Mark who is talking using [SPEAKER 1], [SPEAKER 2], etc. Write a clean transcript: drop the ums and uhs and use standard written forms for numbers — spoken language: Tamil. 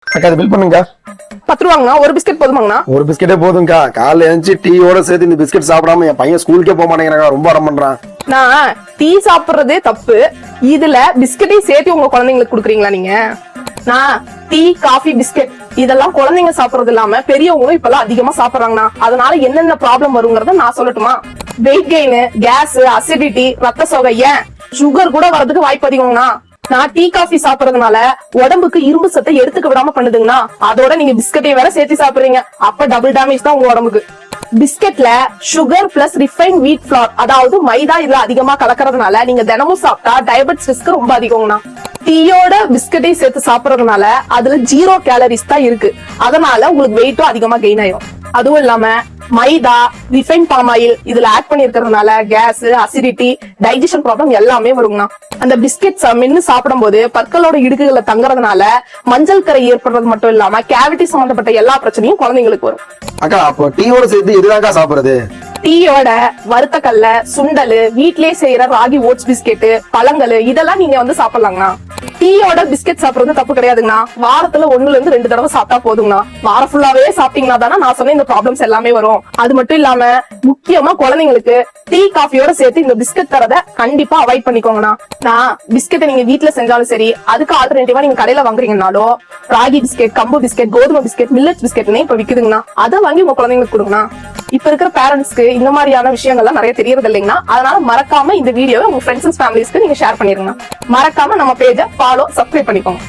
[SPEAKER 1] அக்கா அது பில் பண்ணுங்க.
[SPEAKER 2] 10 ரூபாங்கண்ணா. ஒரு பிஸ்கெட் போதுமாங்கண்ணா?
[SPEAKER 1] ஒரு பிஸ்கெட்டே போதும்க்கா. காலைல எழுந்துச்சு டீயோட சேர்த்து இந்த பிஸ்கெட் சாப்பிடாம என் பையன் ஸ்கூலுக்கே போக மாட்டேங்கிறாங்க. ரொம்ப அடம் பண்றான்.
[SPEAKER 2] நான் டீ சாப்பிடுறதே தப்பு, இதுல பிஸ்கெட்டையும் சேர்த்து உங்க குழந்தைங்களுக்கு குடுக்குறீங்களா நீங்க? நான் டீ, காஃபி, பிஸ்கெட் இதெல்லாம் குழந்தைங்க சாப்பிடுறது இல்லாம பெரியவங்களும் இப்பெல்லாம் அதிகமா சாப்பிடுறாங்கண்ணா. அதனால என்னென்ன ப்ராப்ளம் வருங்கிறத நான் சொல்லட்டுமா? வெயிட் கெயின், கேஸ், அசிடிட்டி, ரத்த சோகை, ஏன் சுகர் கூட வரதுக்கு வாய்ப்பு அதிகம்னா. நான் டீ, காஃபி சாப்பிடுறதுனால உடம்புக்கு இரும்பு சத்தை எடுத்துக்க விடாம பண்ணுதுங்கண்ணா. அதோட நீங்க பிஸ்கெட்டை வேற சேர்த்து சாப்பிடுறீங்க, அப்ப டபுள் டேமேஜ் தான் உங்க உடம்புக்கு. பிஸ்கெட்ல சுகர் பிளஸ் ரிஃபைன் வீட் ஃபிளார், அதாவது மைதா இதுல அதிகமா கலக்கறதுனால நீங்க தினமும் சாப்பிட்டா டயபெட்டிஸ் ரிஸ்க் ரொம்ப அதிகம்னா. டீயோட பிஸ்கெட்டை சேர்த்து சாப்பிடுறதுனால அதுல 0 கேலரிஸ் தான் இருக்கு. அதனால உங்களுக்கு வெயிட்டும் அதிகமா கெயின் ஆயிரும். அதுவும் இல்லாம மைதா, ரிஃபைன் பாம் ஆயில் இதுல ஆட் பண்ணி இருக்கிறதுனால கேஸ், அசிடிட்டி, டைஜஷன் ப்ராப்ளம் எல்லாமே வருங்கண்ணா. அந்த பிஸ்கெட்ஸ் மென்னு சாப்பிடும் போது பற்களோட இடுக்குகளை தங்குறதுனால மஞ்சள் கரை ஏற்படுறது மட்டும் இல்லாம கேவிட்டி சம்பந்தப்பட்ட எல்லா பிரச்சனையும் குழந்தைங்களுக்கு வரும்.
[SPEAKER 1] அக்கா அப்போ டீயோட சேர்த்து எதுதாக்கா சாப்பிடுறது?
[SPEAKER 2] டீயோட வறுத்த கடல, சுண்டல், வீட்லயே செய்யற ராகி ஓட்ஸ் பிஸ்கெட், பழங்கள் இதெல்லாம் நீங்க வந்து சாப்பிடலாங்கண்ணா. டீயோட பிஸ்கெட் சாப்பிடுறது தப்பு கிடையாதுங்கண்ணா. வாரத்துல 1 to 2 தடவை சாப்பிட்டா போதுங்கண்ணா. வாரம் ஃபுல்லாவே சாப்பிட்டீங்கன்னா தானே நான் சொன்ன இந்த ப்ராப்ளம்ஸ் எல்லாமே வரும். அது மட்டும் இல்லாம முக்கியமா குழந்தைங்களுக்கு டீ, காஃபியோட சேர்த்து இந்த பிஸ்கெட் தரத கண்டிப்பா அவாய்ட் பண்ணிக்கோங்கண்ணா. நான் பிஸ்கெட்டை நீங்க வீட்டுல செஞ்சாலும் சரி, அதுக்கு ஆல்டர்னேட்டிவா நீங்க கடையில வாங்குறீங்கன்னாலும் ராகி பிஸ்கெட், கம்பு பிஸ்கெட், கோதுமை பிஸ்கெட், மில்லட் பிஸ்கெட்னே இப்ப விக்குதுங்கண்ணா. அதை வாங்கி உங்க குழந்தைங்களுக்கு கொடுங்கண்ணா. இப்ப இருக்கிற பேரண்ட்ஸ்க்கு இந்த மாதிரியான விஷயங்கள்லாம் நிறைய தெரியறது இல்லைங்கன்னா, அதனால மறக்காம இந்த வீடியோவை உங்க ஃப்ரெண்ட்ஸ் அண்ட் ஃபேமிலிஸ்க்கு நீங்க ஷேர் பண்ணிருங்க. மறக்காம நம்ம பேஜை ஃபாலோ, சப்ஸ்கிரைப் பண்ணிக்கோங்க.